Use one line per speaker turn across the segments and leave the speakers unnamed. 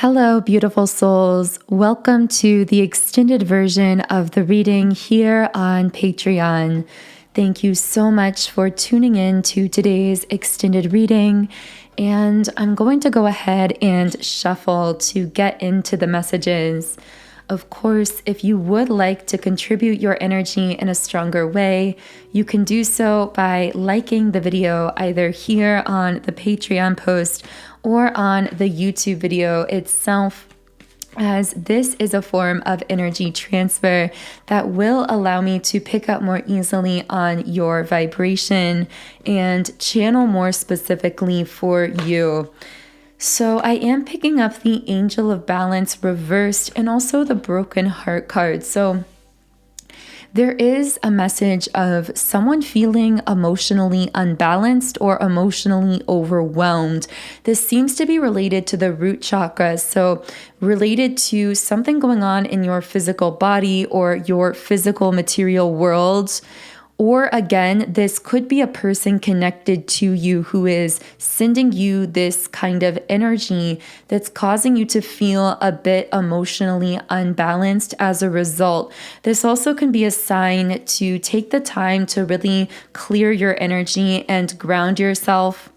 Hello, beautiful souls. Welcome to the extended version of the reading here on Patreon. Thank you so much for tuning in to today's extended reading. And I'm going to go ahead and shuffle to get into the messages. Of course, if you would like to contribute your energy in a stronger way, you can do so by liking the video either here on the Patreon post or on the YouTube video itself, as this is a form of energy transfer that will allow me to pick up more easily on your vibration and channel more specifically for you. So I am picking up the Angel of Balance reversed and also the Broken Heart card. So there is a message of someone feeling emotionally unbalanced or emotionally overwhelmed. This seems to be related to the root chakra, so related to something going on in your physical body or your physical material world. Or again, this could be a person connected to you who is sending you this kind of energy that's causing you to feel a bit emotionally unbalanced as a result. This also can be a sign to take the time to really clear your energy and ground yourself.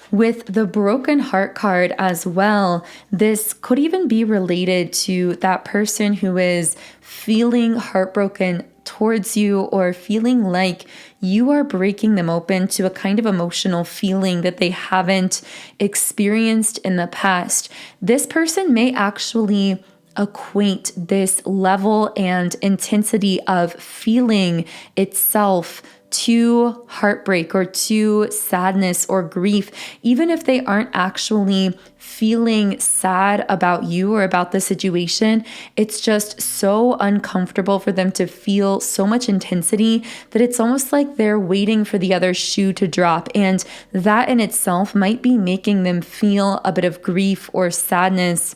With the Broken Heart card as well, this could even be related to that person who is feeling heartbroken towards you or feeling like you are breaking them open to a kind of emotional feeling that they haven't experienced in the past. This person may actually equate this level and intensity of feeling itself to heartbreak or to sadness or grief, even if they aren't actually feeling sad about you or about the situation. It's just so uncomfortable for them to feel so much intensity that it's almost like they're waiting for the other shoe to drop. And that in itself might be making them feel a bit of grief or sadness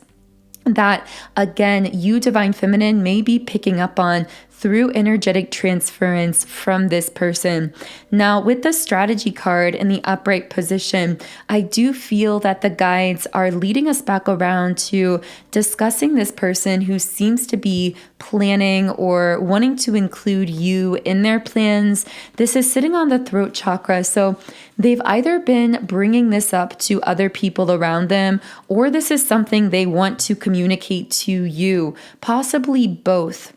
that, again, you, Divine Feminine, may be picking up on through energetic transference from this person. Now, with the strategy card in the upright position, I do feel that the guides are leading us back around to discussing this person who seems to be planning or wanting to include you in their plans. This is sitting on the throat chakra, so they've either been bringing this up to other people around them, or this is something they want to communicate to you, possibly both.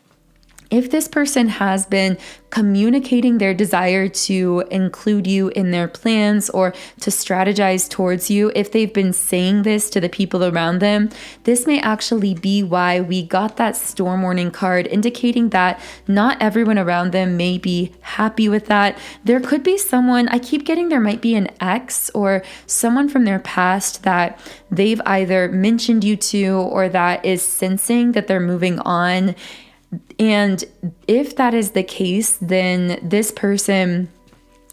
If this person has been communicating their desire to include you in their plans or to strategize towards you, if they've been saying this to the people around them, this may actually be why we got that storm warning card, indicating that not everyone around them may be happy with that. There could be someone, I keep getting there might be an ex or someone from their past that they've either mentioned you to or that is sensing that they're moving on. And if that is the case, then this person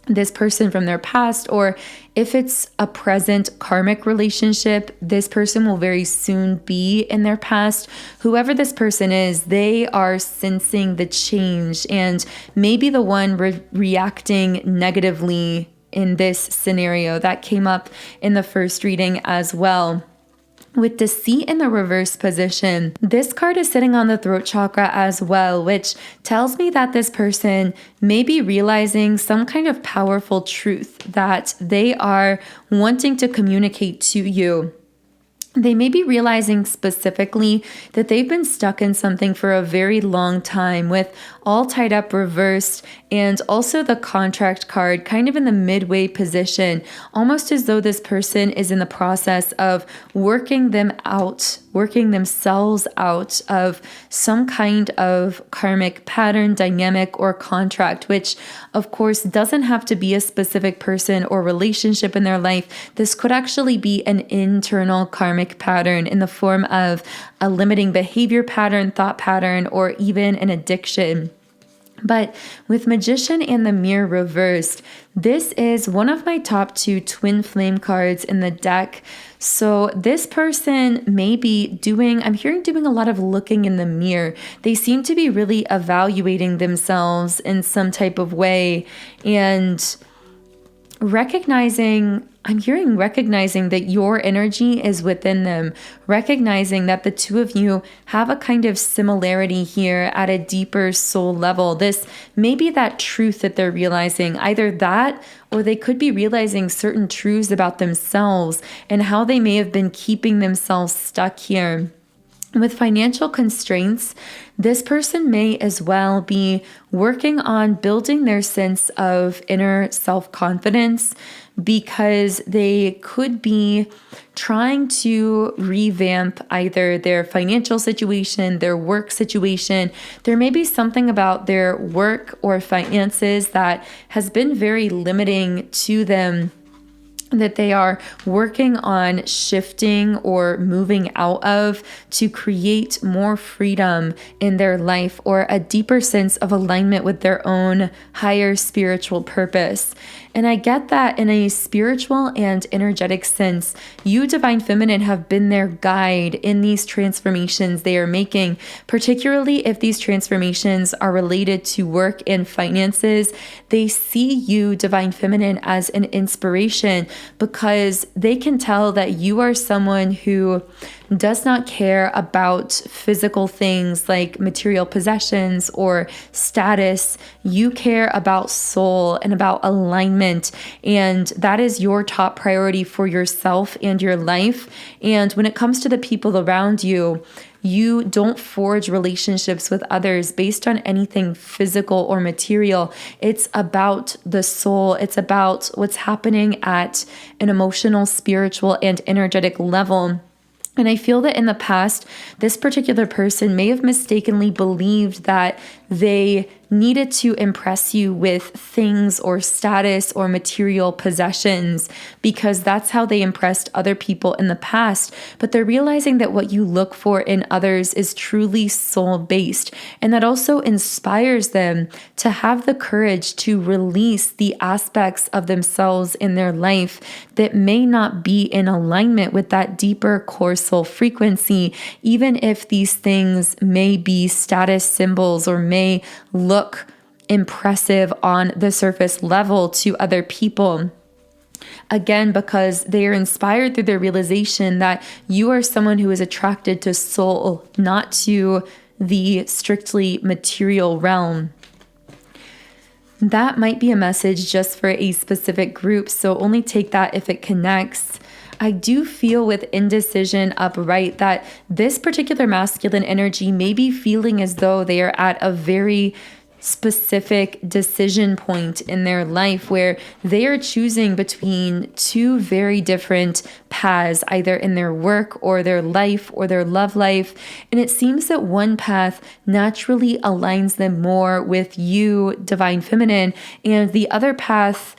from their past, or if it's a present karmic relationship, this person will very soon be in their past. Whoever this person is, they are sensing the change and maybe the one reacting negatively in this scenario that came up in the first reading as well. With Deceit in the reverse position, this card is sitting on the throat chakra as well, which tells me that this person may be realizing some kind of powerful truth that they are wanting to communicate to you. They may be realizing specifically that they've been stuck in something for a very long time, with all tied up reversed, and also the contract card kind of in the midway position, almost as though this person is in the process of working themselves out of some kind of karmic pattern, dynamic, or contract, which of course doesn't have to be a specific person or relationship in their life. This could actually be an internal karmic pattern in the form of a limiting behavior pattern, thought pattern, or even an addiction. But with Magician and the Mirror reversed, this is one of my top 2 twin flame cards in the deck. So this person may be doing a lot of looking in the mirror. They seem to be really evaluating themselves in some type of way. And recognizing that your energy is within them, recognizing that the two of you have a kind of similarity here at a deeper soul level. This may be that truth that they're realizing, either that, or they could be realizing certain truths about themselves and how they may have been keeping themselves stuck here. With financial constraints, this person may as well be working on building their sense of inner self-confidence, because they could be trying to revamp either their financial situation, their work situation. There may be something about their work or finances that has been very limiting to them, that they are working on shifting or moving out of to create more freedom in their life or a deeper sense of alignment with their own higher spiritual purpose. And I get that in a spiritual and energetic sense, you, Divine Feminine, have been their guide in these transformations they are making, particularly if these transformations are related to work and finances. They see you, Divine Feminine, as an inspiration because they can tell that you are someone who does not care about physical things like material possessions or status. You care about soul and about alignment, and that is your top priority for yourself and your life. And when it comes to the people around you, you don't forge relationships with others based on anything physical or material. It's about the soul. It's about what's happening at an emotional, spiritual, and energetic level. And I feel that in the past, this particular person may have mistakenly believed that they needed to impress you with things or status or material possessions because that's how they impressed other people in the past. But they're realizing that what you look for in others is truly soul-based. And that also inspires them to have the courage to release the aspects of themselves in their life that may not be in alignment with that deeper core soul frequency, even if these things may be status symbols or may look impressive on the surface level to other people. Again, because they are inspired through their realization that you are someone who is attracted to soul, not to the strictly material realm. That might be a message just for a specific group, so only take that if it connects. I do feel with indecision upright that this particular masculine energy may be feeling as though they are at a very specific decision point in their life where they are choosing between two very different paths, either in their work or their life or their love life. And it seems that one path naturally aligns them more with you, Divine Feminine, and the other path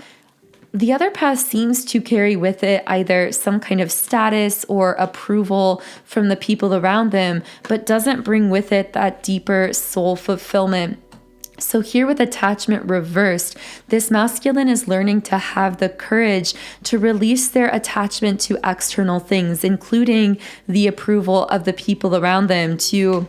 seems to carry with it either some kind of status or approval from the people around them, but doesn't bring with it that deeper soul fulfillment. So here with attachment reversed, this masculine is learning to have the courage to release their attachment to external things, including the approval of the people around them, to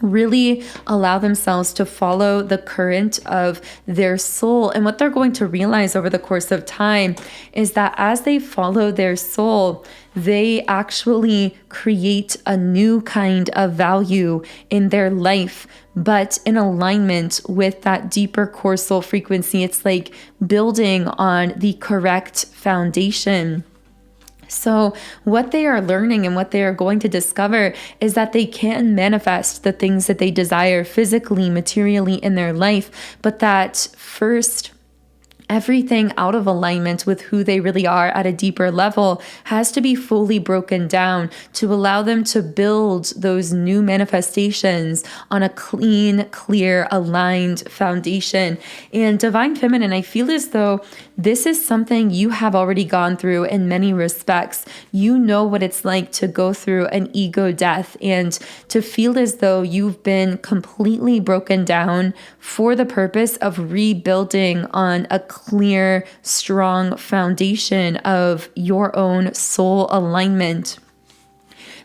really allow themselves to follow the current of their soul. And what they're going to realize over the course of time is that as they follow their soul, they actually create a new kind of value in their life, but in alignment with that deeper core soul frequency. It's like building on the correct foundation. So what they are learning and what they are going to discover is that they can manifest the things that they desire physically, materially in their life, but that first, everything out of alignment with who they really are at a deeper level has to be fully broken down to allow them to build those new manifestations on a clean, clear, aligned foundation. And Divine Feminine, I feel as though this is something you have already gone through in many respects. You know what it's like to go through an ego death and to feel as though you've been completely broken down for the purpose of rebuilding on a clear, strong foundation of your own soul alignment.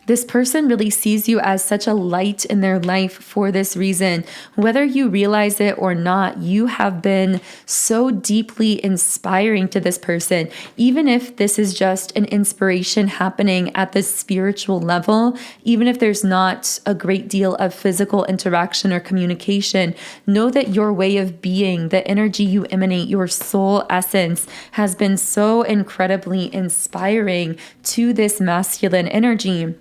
This person really sees you as such a light in their life for this reason. Whether you realize it or not, you have been so deeply inspiring to this person. Even if this is just an inspiration happening at the spiritual level, even if there's not a great deal of physical interaction or communication, know that your way of being, the energy you emanate, your soul essence has been so incredibly inspiring to this masculine energy.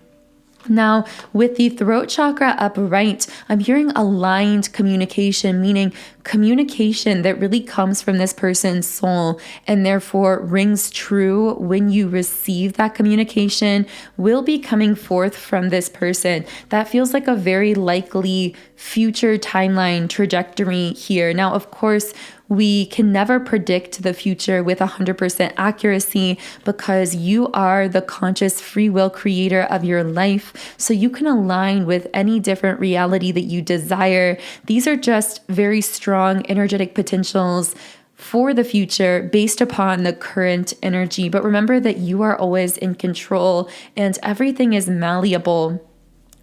Now, with the throat chakra upright, I'm hearing aligned communication, meaning communication that really comes from this person's soul and therefore rings true when you receive that communication will be coming forth from this person. That feels like a very likely future timeline trajectory here. Now, of course, we can never predict the future with 100% accuracy because you are the conscious free will creator of your life. So you can align with any different reality that you desire. These are just very strong energetic potentials for the future based upon the current energy. But remember that you are always in control and everything is malleable.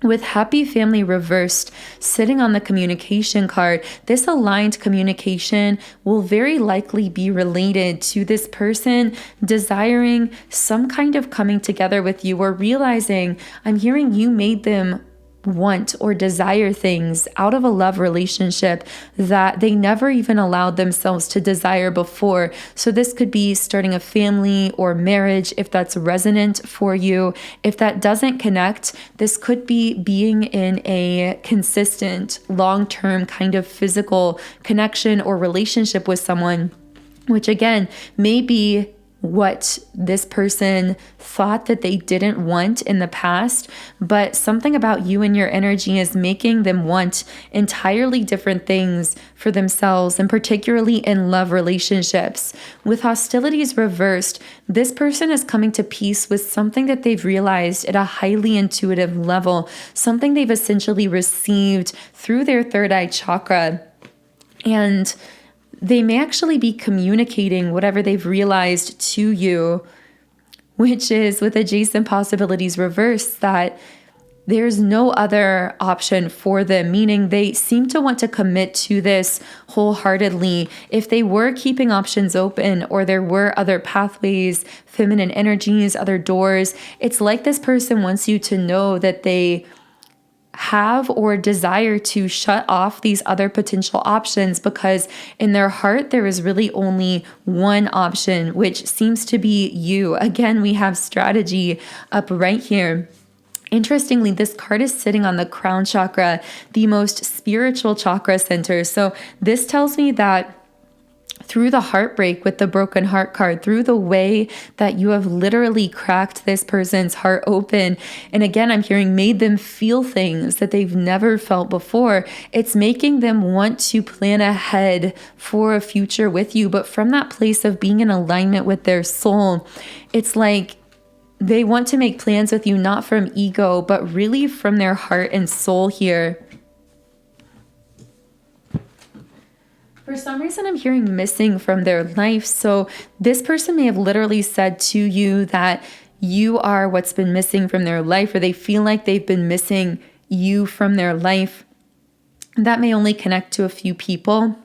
With happy family reversed sitting on the communication card, this aligned communication will very likely be related to this person desiring some kind of coming together with you or realizing, I'm hearing you made them want or desire things out of a love relationship that they never even allowed themselves to desire before. So this could be starting a family or marriage if that's resonant for you. If that doesn't connect, this could be being in a consistent, long-term kind of physical connection or relationship with someone, which again may be what this person thought that they didn't want in the past, but something about you and your energy is making them want entirely different things for themselves, and particularly in love relationships. With hostilities reversed, this person is coming to peace with something that they've realized at a highly intuitive level, something they've essentially received through their third eye chakra. And they may actually be communicating whatever they've realized to you, which is with adjacent possibilities reversed, that there's no other option for them, meaning they seem to want to commit to this wholeheartedly. If they were keeping options open or there were other pathways, feminine energies, other doors, it's like this person wants you to know that they have or desire to shut off these other potential options because in their heart there is really only one option, which seems to be you. Again, we have strategy up right here. Interestingly, this card is sitting on the crown chakra, the most spiritual chakra center. So this tells me that through the heartbreak with the broken heart card, through the way that you have literally cracked this person's heart open. And again, I'm hearing made them feel things that they've never felt before. It's making them want to plan ahead for a future with you. But from that place of being in alignment with their soul, it's like they want to make plans with you, not from ego, but really from their heart and soul here. For some reason, I'm hearing missing from their life. So this person may have literally said to you that you are what's been missing from their life, or they feel like they've been missing you from their life. That may only connect to a few people.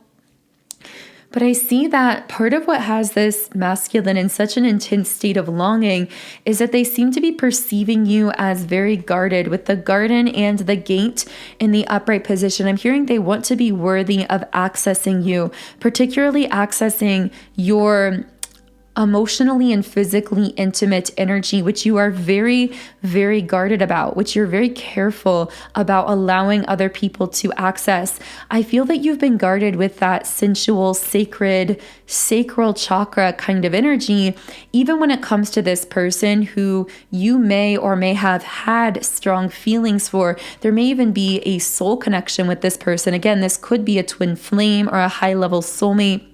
But I see that part of what has this masculine in such an intense state of longing is that they seem to be perceiving you as very guarded, with the garden and the gate in the upright position. I'm hearing they want to be worthy of accessing you, particularly accessing your emotionally and physically intimate energy, which you are very, very guarded about, which you're very careful about allowing other people to access. I feel that you've been guarded with that sensual, sacred, sacral chakra kind of energy, even when it comes to this person who you may or may have had strong feelings for. There may even be a soul connection with this person. Again, this could be a twin flame or a high-level soulmate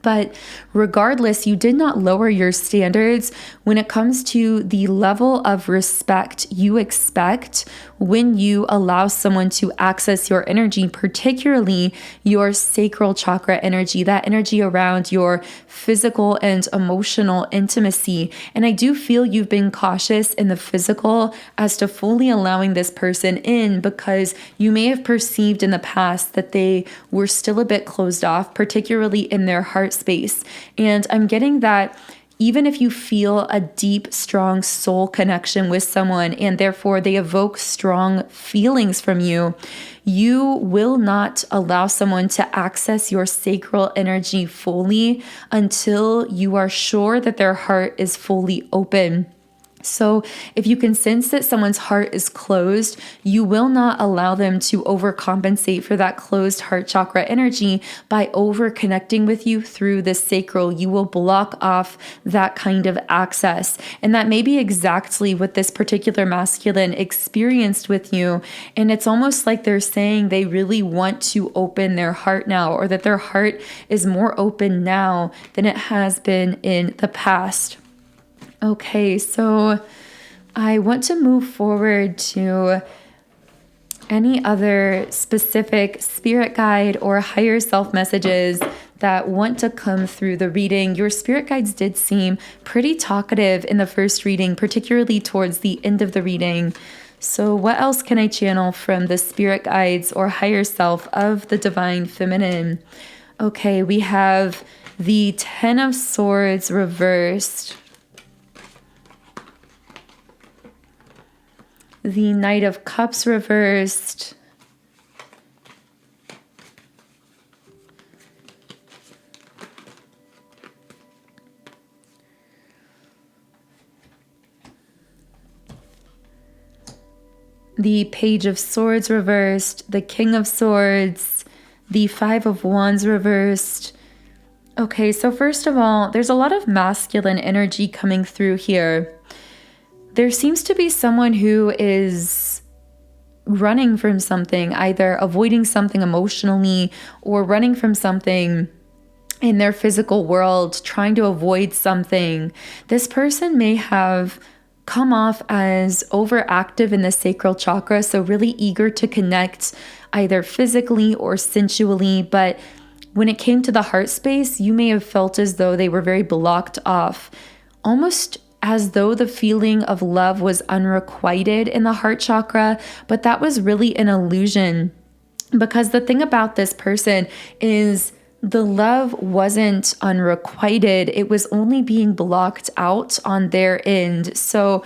But regardless, you did not lower your standards when it comes to the level of respect you expect when you allow someone to access your energy, particularly your sacral chakra energy, that energy around your physical and emotional intimacy. And I do feel you've been cautious in the physical as to fully allowing this person in, because you may have perceived in the past that they were still a bit closed off, particularly in their heart space. And I'm getting that even if you feel a deep, strong soul connection with someone and therefore they evoke strong feelings from you, you will not allow someone to access your sacral energy fully until you are sure that their heart is fully open. So if you can sense that someone's heart is closed, you will not allow them to overcompensate for that closed heart chakra energy by over connecting with you through the sacral. You will block off that kind of access. And that may be exactly what this particular masculine experienced with you. And it's almost like they're saying they really want to open their heart now, or that their heart is more open now than it has been in the past. Okay, so I want to move forward to any other specific spirit guide or higher self messages that want to come through the reading. Your spirit guides did seem pretty talkative in the first reading, particularly towards the end of the reading. So what else can I channel from the spirit guides or higher self of the divine feminine? Okay, we have the Ten of Swords reversed, the Knight of Cups reversed, the Page of Swords reversed, the King of Swords, the Five of Wands reversed. Okay, so first of all, there's a lot of masculine energy coming through here. There seems to be someone who is running from something, either avoiding something emotionally or running from something in their physical world, trying to avoid something. This person may have come off as overactive in the sacral chakra, so really eager to connect either physically or sensually, but when it came to the heart space, you may have felt as though they were very blocked off, almost as though the feeling of love was unrequited in the heart chakra, but that was really an illusion. Because the thing about this person is the love wasn't unrequited, it was only being blocked out on their end. So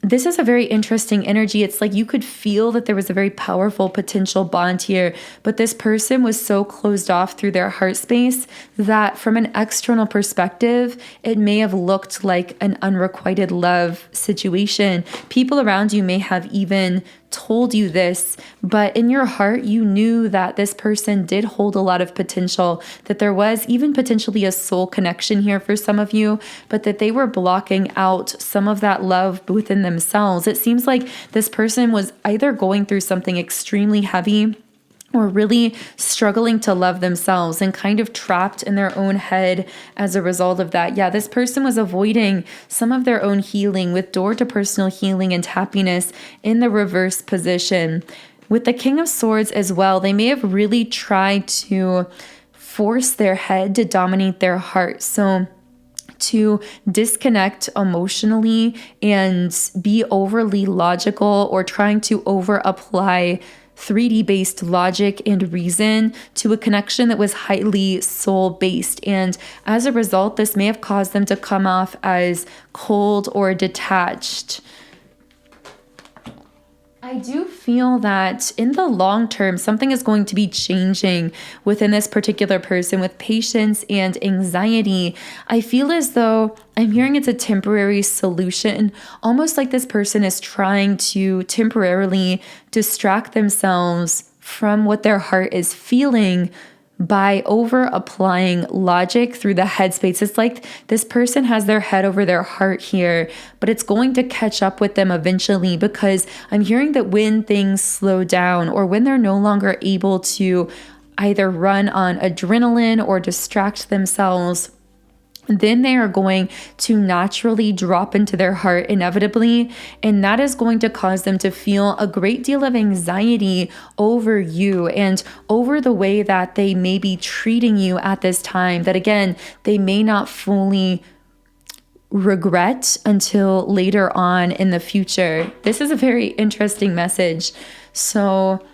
this is a very interesting energy. It's like you could feel that there was a very powerful potential bond here, but this person was so closed off through their heart space that from an external perspective, it may have looked like an unrequited love situation. People around you may have even told you this, but in your heart, you knew that this person did hold a lot of potential, that there was even potentially a soul connection here for some of you, but that they were blocking out some of that love within themselves. It seems like this person was either going through something extremely heavy or really struggling to love themselves and kind of trapped in their own head as a result of that. Yeah, this person was avoiding some of their own healing with door to personal healing and happiness in the reverse position. With the King of Swords as well, they may have really tried to force their head to dominate their heart. So to disconnect emotionally and be overly logical or trying to over apply 3D based logic and reason to a connection that was highly soul based. And as a result, this may have caused them to come off as cold or detached. I do feel that in the long term, something is going to be changing within this particular person with patience and anxiety. I feel as though I'm hearing it's a temporary solution, almost like this person is trying to temporarily distract themselves from what their heart is feeling by over applying logic through the headspace. It's like this person has their head over their heart here, but it's going to catch up with them eventually, because I'm hearing that when things slow down or when they're no longer able to either run on adrenaline or distract themselves, then they are going to naturally drop into their heart inevitably. And that is going to cause them to feel a great deal of anxiety over you and over the way that they may be treating you at this time, that again, they may not fully regret until later on in the future. This is a very interesting message. So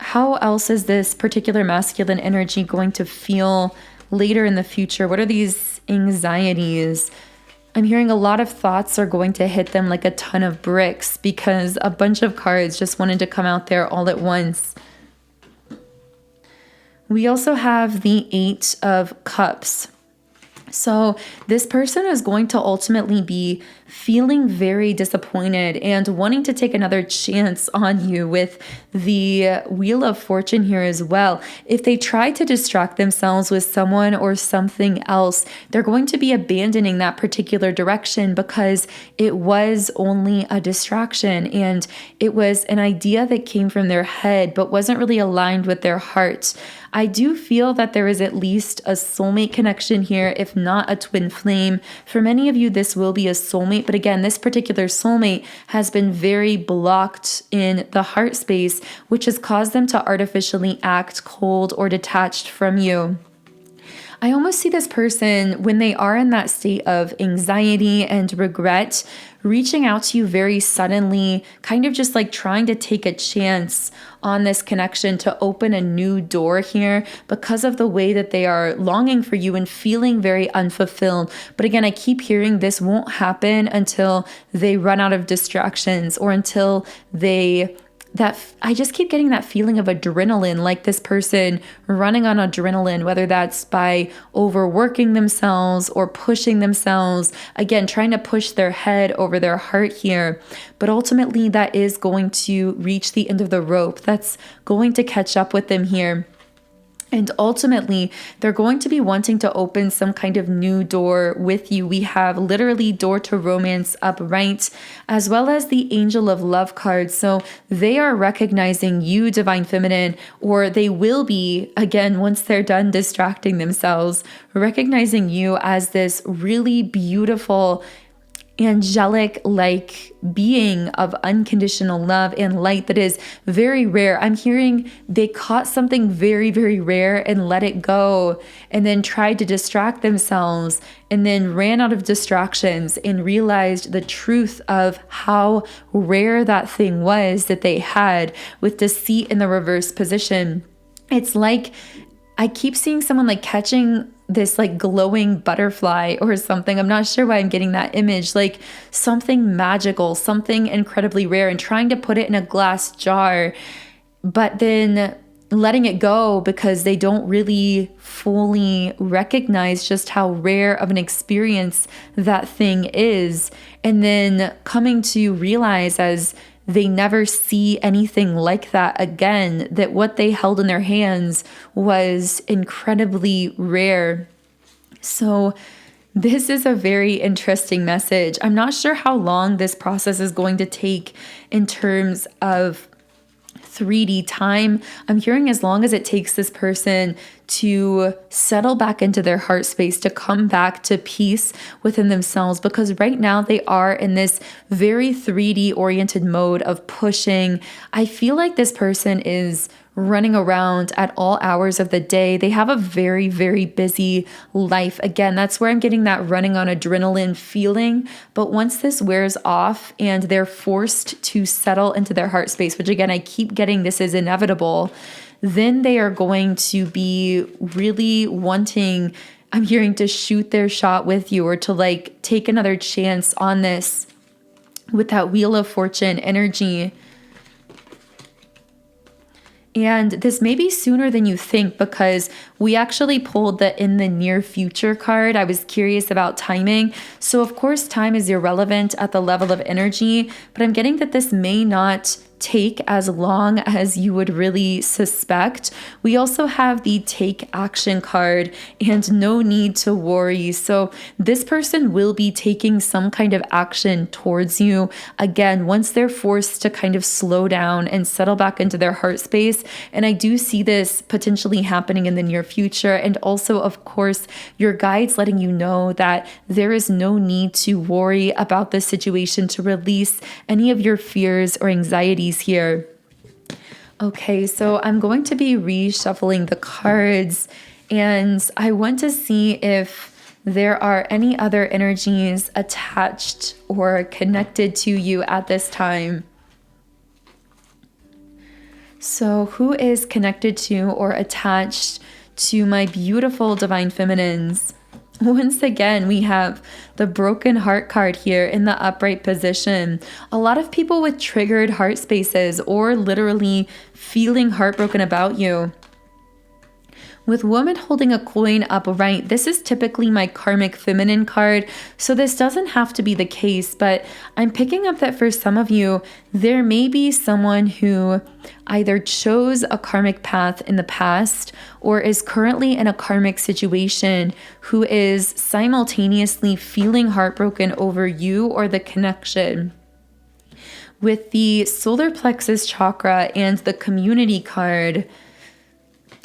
how else is this particular masculine energy going to feel later in the future? What are these anxieties? I'm hearing a lot of thoughts are going to hit them like a ton of bricks because a bunch of cards just wanted to come out there all at once. We also have the Eight of Cups. So this person is going to ultimately be feeling very disappointed and wanting to take another chance on you with the Wheel of Fortune here as well. If they try to distract themselves with someone or something else, they're going to be abandoning that particular direction because it was only a distraction and it was an idea that came from their head but wasn't really aligned with their heart. I do feel that there is at least a soulmate connection here, if not a twin flame. For many of you, this will be a soulmate. But again, this particular soulmate has been very blocked in the heart space, which has caused them to artificially act cold or detached from you. I almost see this person when they are in that state of anxiety and regret, reaching out to you very suddenly, kind of just like trying to take a chance on this connection to open a new door here because of the way that they are longing for you and feeling very unfulfilled. But again, I keep hearing this won't happen until they run out of distractions or until I just keep getting that feeling of adrenaline, like this person running on adrenaline, whether that's by overworking themselves or pushing themselves, again, trying to push their head over their heart here. But ultimately, that is going to reach the end of the rope. That's going to catch up with them here. And ultimately, they're going to be wanting to open some kind of new door with you. We have literally door to romance upright, as well as the Angel of Love card. So they are recognizing you, Divine Feminine, or they will be, again, once they're done distracting themselves, recognizing you as this really beautiful, angelic like being of unconditional love and light that is very rare. I'm hearing they caught something very, very rare and let it go and then tried to distract themselves and then ran out of distractions and realized the truth of how rare that thing was that they had with deceit in the reverse position. It's like I keep seeing someone like catching this like glowing butterfly or something. I'm not sure why I'm getting that image, like something magical, something incredibly rare, and trying to put it in a glass jar, but then letting it go because they don't really fully recognize just how rare of an experience that thing is. And then coming to realize as they never see anything like that again, that what they held in their hands was incredibly rare. So this is a very interesting message. I'm not sure how long this process is going to take in terms of 3D time. I'm hearing as long as it takes this person to settle back into their heart space, to come back to peace within themselves, because right now they are in this very 3D oriented mode of pushing. I feel like this person is running around at all hours of the day. They have a very, very busy life. Again, that's where I'm getting that running on adrenaline feeling. But once this wears off and they're forced to settle into their heart space, which again, I keep getting this is inevitable, then they are going to be really wanting, I'm hearing, to shoot their shot with you or to like take another chance on this with that Wheel of Fortune energy. And this may be sooner than you think because we actually pulled the in the near future card. I was curious about timing. So of course, time is irrelevant at the level of energy, but I'm getting that this may not take as long as you would really suspect. We also have the take action card and no need to worry. So this person will be taking some kind of action towards you. Again, once they're forced to kind of slow down and settle back into their heart space. And I do see this potentially happening in the near future. And also, of course, your guides letting you know that there is no need to worry about this situation, to release any of your fears or anxieties here. Okay, so I'm going to be reshuffling the cards, and I want to see if there are any other energies attached or connected to you at this time. So who is connected to or attached to my beautiful divine feminines? Once again, we have the broken heart card here in the upright position. A lot of people with triggered heart spaces or literally feeling heartbroken about you. With woman holding a coin upright, this is typically my karmic feminine card, so this doesn't have to be the case, but I'm picking up that for some of you, there may be someone who either chose a karmic path in the past or is currently in a karmic situation who is simultaneously feeling heartbroken over you or the connection. With the solar plexus chakra and the community card,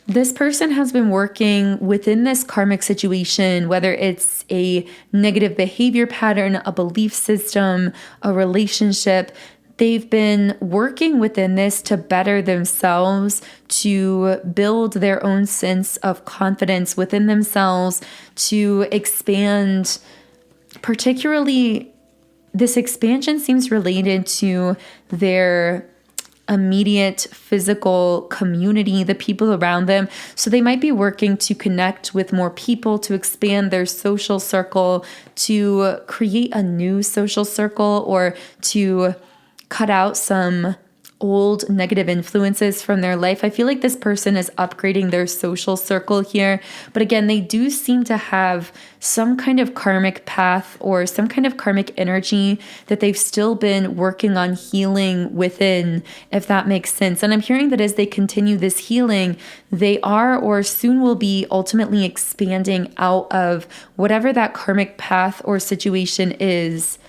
this person has been working within this karmic situation, whether it's a negative behavior pattern, a belief system, a relationship. They've been working within this to better themselves, to build their own sense of confidence within themselves, to expand. Particularly, this expansion seems related to their immediate physical community, the people around them. So they might be working to connect with more people, to expand their social circle, to create a new social circle, or to cut out some old negative influences from their life. I feel like this person is upgrading their social circle here. But again, they do seem to have some kind of karmic path or some kind of karmic energy that they've still been working on healing within, if that makes sense. And I'm hearing that as they continue this healing, they are or soon will be ultimately expanding out of whatever that karmic path or situation is.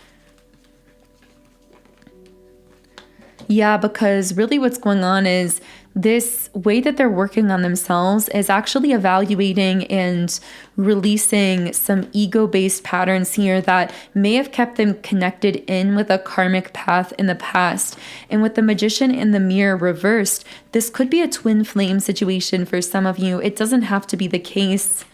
Yeah, because really what's going on is this way that they're working on themselves is actually evaluating and releasing some ego-based patterns here that may have kept them connected in with a karmic path in the past. And with the Magician and the Mirror reversed, this could be a twin flame situation for some of you. It doesn't have to be the case.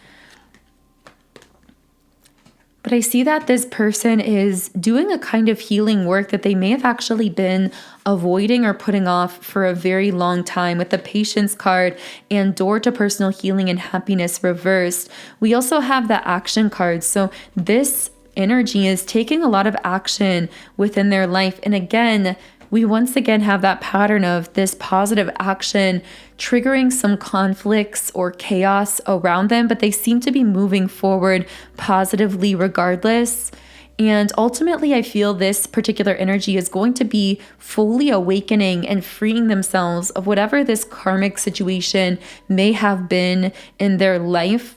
But I see that this person is doing a kind of healing work that they may have actually been avoiding or putting off for a very long time. With the Patience card and Door to Personal Healing and Happiness reversed, we also have the Action card. So this energy is taking a lot of action within their life. And again, we once again have that pattern of this positive action triggering some conflicts or chaos around them, but they seem to be moving forward positively regardless. And ultimately, I feel this particular energy is going to be fully awakening and freeing themselves of whatever this karmic situation may have been in their life.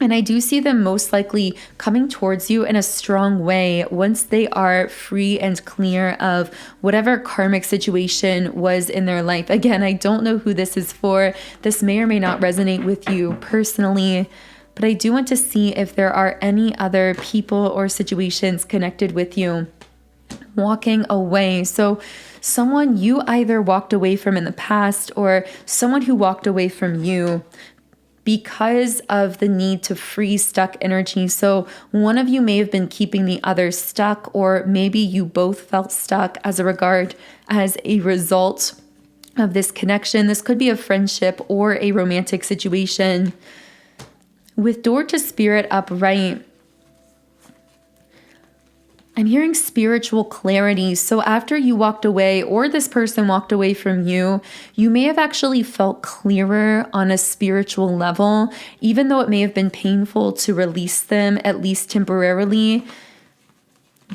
And I do see them most likely coming towards you in a strong way once they are free and clear of whatever karmic situation was in their life. Again, I don't know who this is for. This may or may not resonate with you personally, but I do want to see if there are any other people or situations connected with you. Walking away. So someone you either walked away from in the past or someone who walked away from you because of the need to free stuck energy. So one of you may have been keeping the other stuck, or maybe you both felt stuck as a result of this connection. This could be a friendship or a romantic situation. With Door to Spirit upright, I'm hearing spiritual clarity. So after you walked away or this person walked away from you, you may have actually felt clearer on a spiritual level, even though it may have been painful to release them, at least temporarily.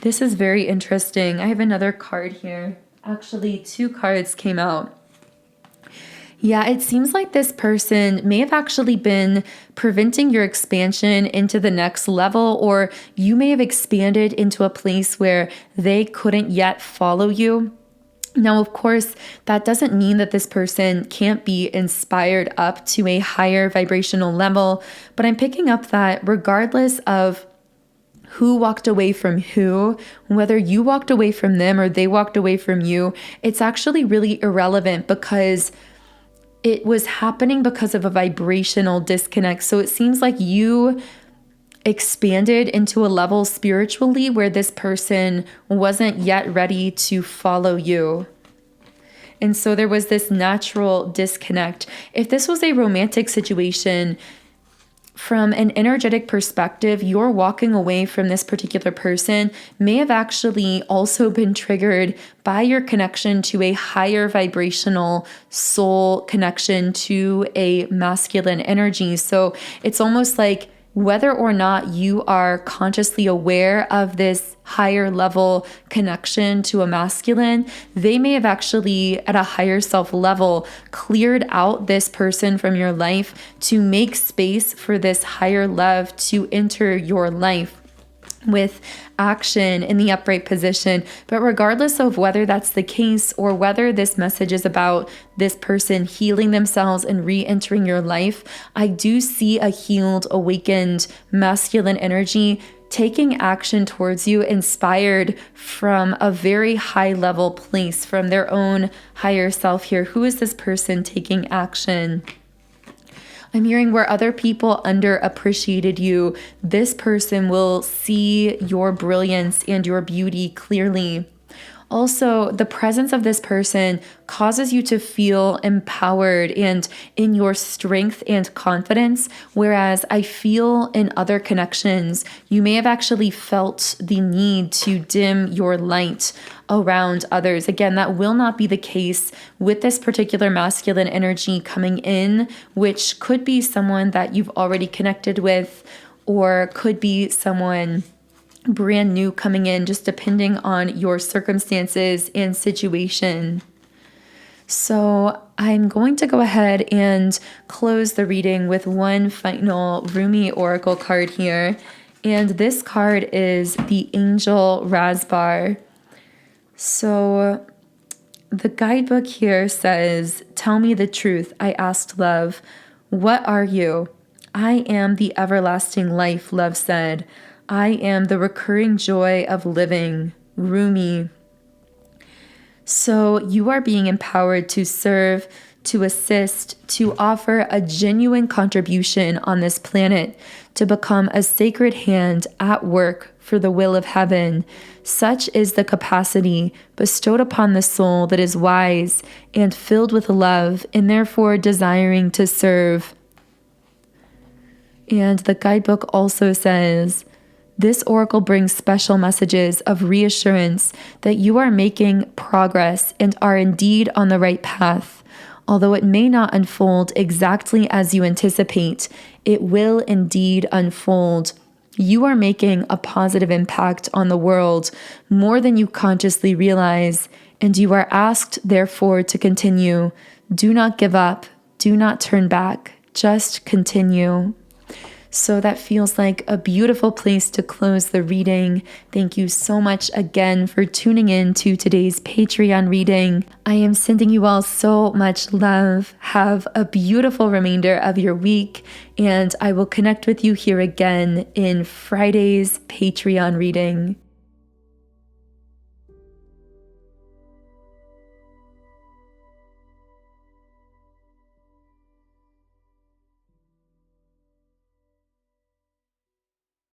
This is very interesting. I have another card here. Actually, two cards came out. Yeah, it seems like this person may have actually been preventing your expansion into the next level, or you may have expanded into a place where they couldn't yet follow you. Now, of course, that doesn't mean that this person can't be inspired up to a higher vibrational level, but I'm picking up that regardless of who walked away from who, whether you walked away from them or they walked away from you, it's actually really irrelevant because it was happening because of a vibrational disconnect. So it seems like you expanded into a level spiritually where this person wasn't yet ready to follow you. And so there was this natural disconnect. If this was a romantic situation, from an energetic perspective, your walking away from this particular person may have actually also been triggered by your connection to a higher vibrational soul connection to a masculine energy. So it's almost like whether or not you are consciously aware of this higher level connection to a masculine, they may have actually, at a higher self level, cleared out this person from your life to make space for this higher love to enter your life with action in the upright position. But regardless of whether that's the case or whether this message is about this person healing themselves and re-entering your life, I do see a healed, awakened masculine energy taking action towards you, inspired from a very high level place, from their own higher self here. Who is this person taking action? I'm hearing where other people underappreciated you, this person will see your brilliance and your beauty clearly. Also, the presence of this person causes you to feel empowered and in your strength and confidence, whereas I feel in other connections, you may have actually felt the need to dim your light around others. Again, that will not be the case with this particular masculine energy coming in, which could be someone that you've already connected with, or could be someone brand new coming in, just depending on your circumstances and situation. So I'm going to go ahead and close the reading with one final Rumi Oracle card here. And this card is the Angel Razbar. So the guidebook here says, "Tell me the truth, I asked love. What are you?" "I am the everlasting life," love said. "I am the recurring joy of living." Rumi. So you are being empowered to serve, to assist, to offer a genuine contribution on this planet, to become a sacred hand at work for the will of heaven. Such is the capacity bestowed upon the soul that is wise and filled with love, and therefore desiring to serve. And the guidebook also says, "This oracle brings special messages of reassurance that you are making progress and are indeed on the right path. Although it may not unfold exactly as you anticipate, it will indeed unfold. You are making a positive impact on the world more than you consciously realize, and you are asked, therefore, to continue. Do not give up. Do not turn back. Just continue." So that feels like a beautiful place to close the reading. Thank you so much again for tuning in to today's Patreon reading. I am sending you all so much love. Have a beautiful remainder of your week, and I will connect with you here again in Friday's Patreon reading.